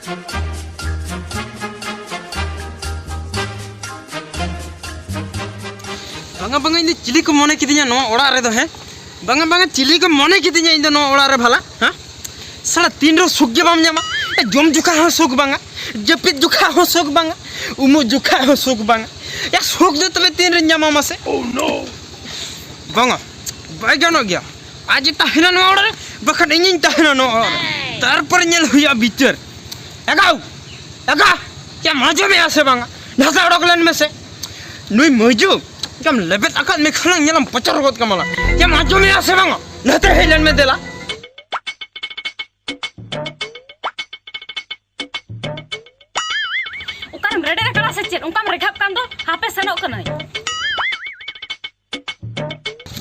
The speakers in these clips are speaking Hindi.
banga banga ini cili ko mone kidinya no ora re do he banga banga cili ko mone kidinya indo no ora re bhala ha sala tinro sugge bam nyama jom juka ho sug banga japit juka ho sug banga umu juka ho sug banga ya sug de tebe tin re nyama mase oh no banga bagano gya aji tahina no ora re bakhan ingin tahina no ora tarpor nyel huya bitter egau ega क्या मजा में आसे बांगा ढासा उड़कलन में से नुई मजू क्या लेबेट आकात में खलंग यलम पचर रोत कमला क्या मजा में आसे बांगा नते हेलन में देला उकाम रेडे रे करा से चेत उकाम रेखाप कान दो हापे सनो कनाय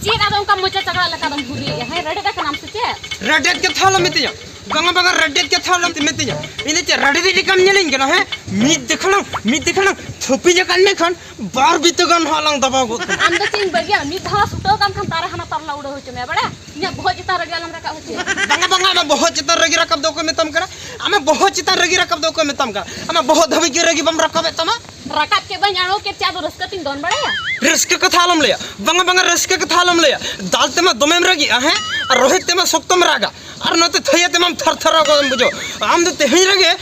चीन आदो उकाम मुचा चकड़ा लका दम भूली है रेडे रे नाम से चेत रेडेट के थाला में तिया गंगा बंगा रेडेट के थाला में तिया इने चे रेडी दी कम नेलिंग ना है मीत देखलम थोपी जे कान में खन बार बितगन हालंग दबा गो आम दो चीन बगिया मीत धावा सुतो काम खन तारे हना तरला उड़ो होचे में बड़े इने बहुत चिता रगे आलम रका होचे बंगा मैं बहुत चिता रगी रकब दो को में तम करा हमें बहुत चिता रगी रकब दो को में तम करा हमें बहुत धवी की रगी बम रकब तमा रकाब के बन आनो के चादो रस्का तीन दोन बड़े रिस्क के थालम ले बंगा रिस्क के थालम ले दालते में दमेम रगी है और रोहित ते में सोक्तम रागा और नते थये ते मम थरथर को बुझो आम तो तेही रगे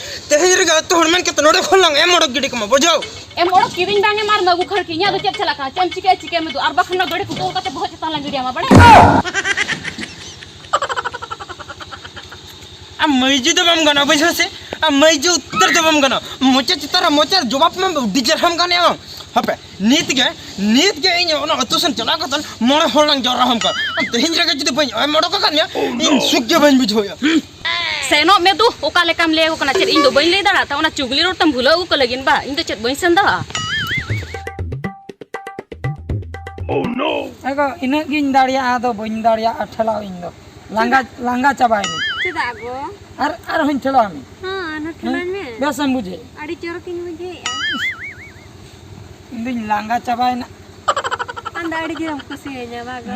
तो हरमन के तनोड़े खोलंग ए मोड़क गिडी को बुझो ए मोड़क किरिंग डांगे मार नगु खर की या दो चेप चला का चम चिके में दो और बखन गड़े कुतो कते बहुत ताला गिडिया मा बड़े आ मैजू तो बम गना बुझो से आ मैजू उत्तर तो बम गना मोचा चितारा मोचा जवाब में डिजर हम गने हपे नीत के इन ओना अतुसन चला कतन मोड़े होलंग जरा हम का तेहिन रगे जदि बन ए मोड़क कन्या इन सुग्गे बन बुझो सेनो में तू ओका लेकाम ले को ना चेत इन दो बइन ले दाड़ा ता ओना चुगली रोड तम भुलो को लगिन बा इन दो चेत बइन सन दा Oh no एगो इने गिन दाड़िया आदो बइन दाड़िया अठलाव इन दो लांगा चबाय नि चेदा गो आर हन चलो आमी हां न ठलन में बेसन बुझे अड़ी चोर किन मुझे इन दिन लांगा चबाय ना अंदाड़ी जम खुशी है ना बागा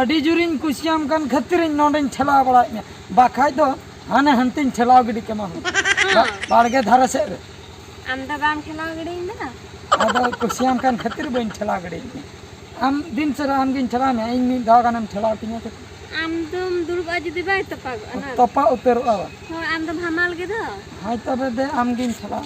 अडी जुरिन कुसियाम कन खतिरिन नोंडन छला बड़ा में बाखाय दो हाने हंतिन छलाव गिडी केमा बाड़गे धारा से आम द बाम खलाव गड़ी ना आदो कुसियाम कन खतिर बइन छला गड़ी आम दिन से आम गिन छला में इन मी दागानम छला तिने तो आम तुम दुर्गा जी दिबाय तपाग ना तपा उतर आवा हो आम तुम हमाल के दो हाय तबे दे आम गिन छला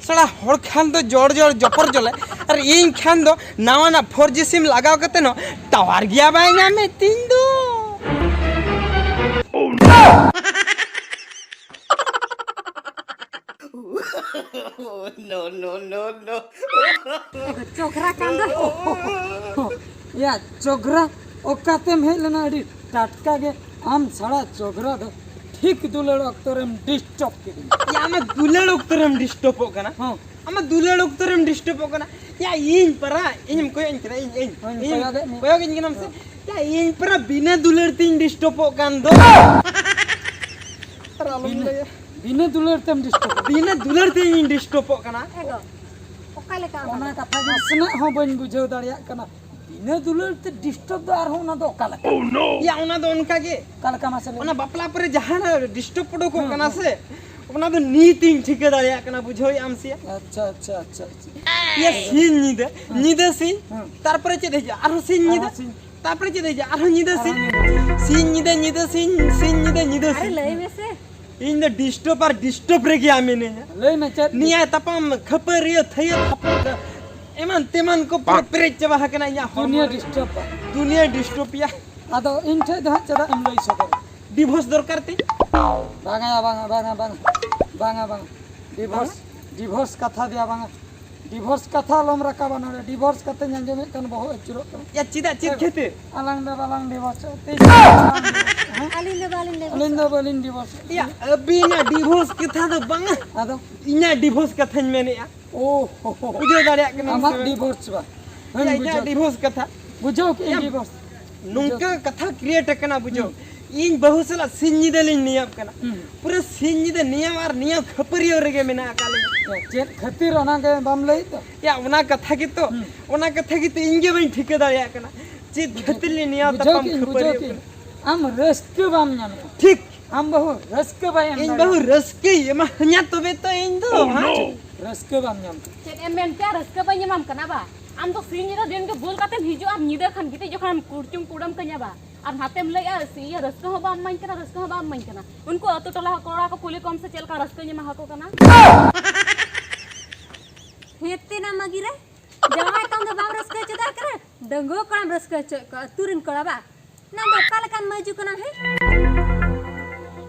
सड़ा हर खान तो जोर जपर जले और इन खान दो नावा ना 4G सिम लगाव कते न टावर गया बाइना में तीन दो no चोखरा कांद या चोखरा ओकातेम हेलना अडी टाटका के आम सड़ा चोखरा दो ठीक दुलड़ अक्तरम डिस्टर्ब के या में दुलड़ उक्तरम डिस्टर्ब हो कना हां हम दुलड़ उक्तरम डिस्टर्ब हो कना या इन परा इन कोई इन कना इन कोई इन नाम से या इन परा बिना दुलड़ तीन डिस्टर्ब हो कान दो बिना दुलड़ तम तीन डिस्टर्ब हो कना एगो ओकाले का ओना कथा सना हो बन बुझो दाड़िया कना बिना दुलड़ ते डिस्टर्ब दो आर हो ना दो काला oh no या ओना दो उनका के काला का मासे ओना बपला पर जहां डिस्टर्ब पड़ो को कना से ओना तो नीतिंग ठीक दाड़िया कना बुझो आम से अच्छा ये सीन नीदे सीन तार पर चे देजा आरो सीन नीदे तार पर चे देजा आरो नीदे सीन नीदे सीन अरे लई में से इन द डिस्टर्ब रे गया मैंने लई में चट निया तपम खपर ये थय थपक एमन तेमन को प्रेच चबा हकना या दुनिया डिस्टर्ब या आदो इन थे द चदा हम लई सको डिवोर्स दरकार ती बांगा डिवोर्स कथा दिया बांगा डिवोर्स कथा लम रका बना डिवोर्स कते जंजो में कन बहु अचुरो या चिदा चिद खेते अलंग डिवोर्स ते आलिंद बालिन डिवोर्स या अभी ना डिवोर्स कथा तो बांगा आदो इना डिवोर्स कथा मैंने या ओ हो बुझो दाड़िया कना हम डिवोर्स बा या डिवोर्स कथा बुझो के डिवोर्स नुंका कथा क्रिएट कना बुझो इन बहु सला सिंह नियम कना पूरा सिंह नियम और नियम खपरियो रेगे मेना काले चेत खातिर ओना के बाम लई तो या उना कथा की तो इंगे बई ठिके दाया कना चेत खातिर नियम बुझो तपम कि खपरियो आम रस्के बाम नाम ठीक आम बहु रस्के बाय इन बहु रस्के एमा हन्या तबे तो इन दो रस्के बाम नाम चेत एम मेनते रस्के बाय ᱧᱟᱢ ᱠᱟᱱᱟ ᱵᱟ आम तो सिंह ᱧᱤᱫᱟᱹ दिन के बोल काते हिजो आम ᱧᱤᱫᱟᱹ खान गिते जखन कुड़चुम कुड़म कन्या बा और हातेम लई आ सिया रस्का हो बाम माइन कना रस्का हो बाम माइन कना उनको अतो टोला कोड़ा को कुली कम से चलका रस्का ᱧमा हको कना हेते ना मगिरे जवाय तंग बाम रस्का चदा करे डंगो कणम रस्का च तुरिन कड़ाबा ना दो काल कान मजु कना है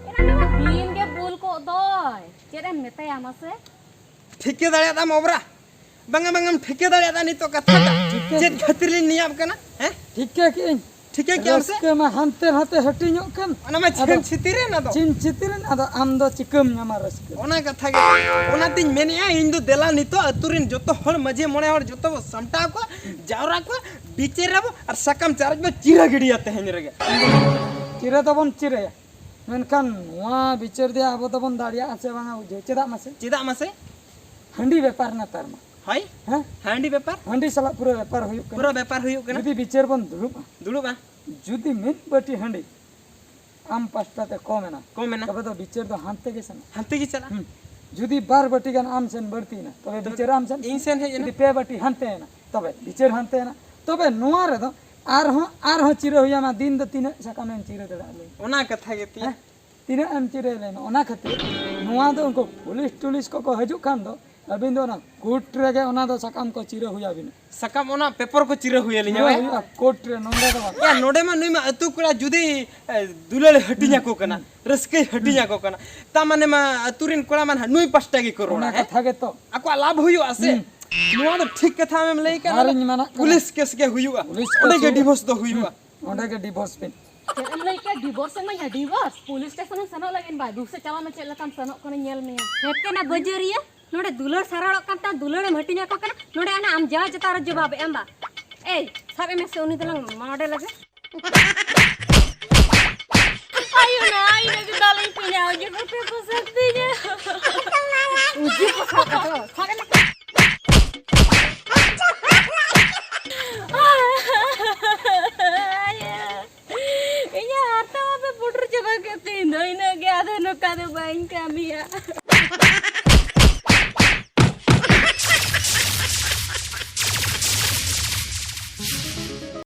एना ने दिन के बोल को दोय चेरे मेते आमासे ठिके दाया दा मोबरा बंगम ठिके दाया दा नी तो कथा चेत खातिर नियम कना हैं ठीक है कि ठीक है क्या से रस्के में हंते हते हटिनो कन ओना मा छिन छितिरे ना दो चिन चितिरन आदो आम दो चिकम ᱧᱟᱢᱟ रस्के ओना कथा के ओना तिन मेनिया इन दो देला नितो अतुरिन जतो हर मजे मोणे हर जतो समटा को जावरा को बीचे रबो और सकम चार्ज में चिरा गिडिया तेहन रगे चिरे तबन चिरे मेनखान वा बिचार दे आबो तबन दाड़िया आसे बांगा बुझे चेदा मासे चिदा मासे हंडी व्यापार ना तार मा हाय हैं हांडी व्यापार हंडी सला पूरा व्यापार हुई कन पूरा व्यापार हुयु कना जुदी बिचार बन दुरुबा दुलुबा जुदी मिन बटी हंडी आम पास्ता ते कोमेना को मेना तबे तो बिचार दो हांते के सन हंते की चला जुदी बार बटी गन आम सेन बढ़ती ना तबे बिचार आम सेन इन सेन है जुदी पे बटी हांते ना तबे बिचार हांते ना तबे नुआ रे दो आर हो चिरे हुया मा दिन दो तीन सकामेन चिरे दड़ा ले ओना कथा के ती तीन एम चिरे लेना ओना खातिर नुआ दो उनको पुलिस को हजू खान दो अबिन दो ना कोर्ट रे गे ओना दो सकाम को चिरे हुया बिन सकम ओना पेपर को चिरा हुया लिया भाई कोर्ट रे नंदा दो या नोडे मा नुई मा अतु कुड़ा जुदी दुलले हटिया को कना रस्के हटिया को कना ता माने मा अतुरिन कुड़ा मान नुई पास्टा की करोना ओना है कथा के तो आको लाभ हुयु आसे नुआ तो ठीक कथा में लई कना हारिन माना पुलिस केस के हुयु पुलिस ओडे के डिवोर्स दो हुयु ओंडे के डिवोर्स पिन चेरे लई के डिवोर्स में या डिवोर्स पुलिस स्टेशन सनो लगिन बा दूसरे चला में चेला काम सनो कोने नेल में हेते ना बजरिया नोडे दुलर सराळो कांता दुलरे मटिना को कना नोडे आना आम जा जतार जवाब एम्बा ए साबे में से उनी दलंग माडे लगे आयो ना आई ने डालिंग पिने आओ जो पे को सकती है उजी को साबे तो साबे में ini harta apa putar coba ke tindo ini gak ada nuka ada bain kami ya